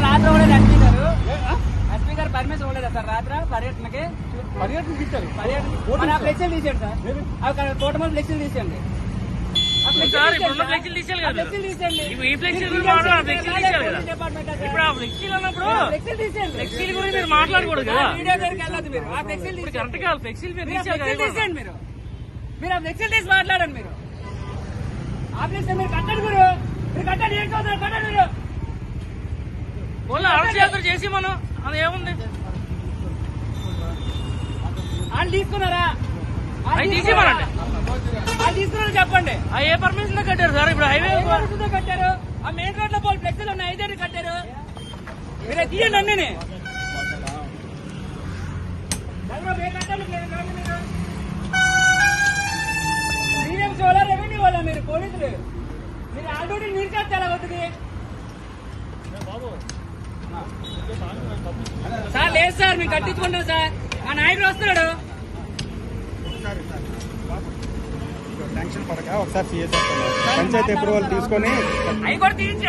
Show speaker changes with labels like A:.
A: రాత్రి కూడా ఎస్పీ గారు పర్మిషన్ ఇవ్వలేదా సార్ రాత్రి పర్యటనకి?
B: ఇచ్చారు.
A: పర్యటన ఫ్లెక్సీలు తీసేయండి సార్, అక్కడ కోటమల్ ఫ్లెక్సీలు తీసేయండి.
C: ఫ్లెక్సీల గురించి మీరు మాట్లాడకూడదు కదా.
A: వీడియో దగ్గరికి వెళ్ళదు మీరు. ఆ ఫ్లెక్సీలు
C: కరెక్ట్ కాదు. ఫ్లెక్సీలు మీరు
A: తీసేయండి. మీరు ఆ ఫ్లెక్సీలు తీసి మాట్లాడండి. మీరు ఆఫీస్ మీరు కట్టండి. మీరు కట్టండి. ఏం చదువుతారు కట్టండి. మీరు
C: అరవయాత్ర చేసి మనం అది ఏముంది
A: వాళ్ళు తీసుకున్నారా?
C: అవి తీసేమనండి.
A: వాళ్ళు తీసుకున్నారని చెప్పండి.
C: ఏ పర్మిషన్ తో కట్టారు సార్? ఇప్పుడు హైవే
A: కట్టారు. ఆ మెయిన్ రోడ్ లో పోల్ ఫ్లెక్సీలు ఉన్నాయి, 5 కట్టారు. మీరే తీయండి అన్నీ. సీఎంసీ వాళ్ళ రెవెన్యూ వాళ్ళ మీరు పోలీసులు? మీరు ఆల్రెడీ మీరు చేస్తే ఎలా అవుతుంది సార్? లేదు సార్, మేము కట్టించుకుంటాం సార్. ఆ నాయకుడు వస్తున్నాడు.
B: టెన్షన్ పడక ఒకసారి పంచాయతీ అప్రూవల్ తీసుకొని
A: అవి కూడా తీయించండి.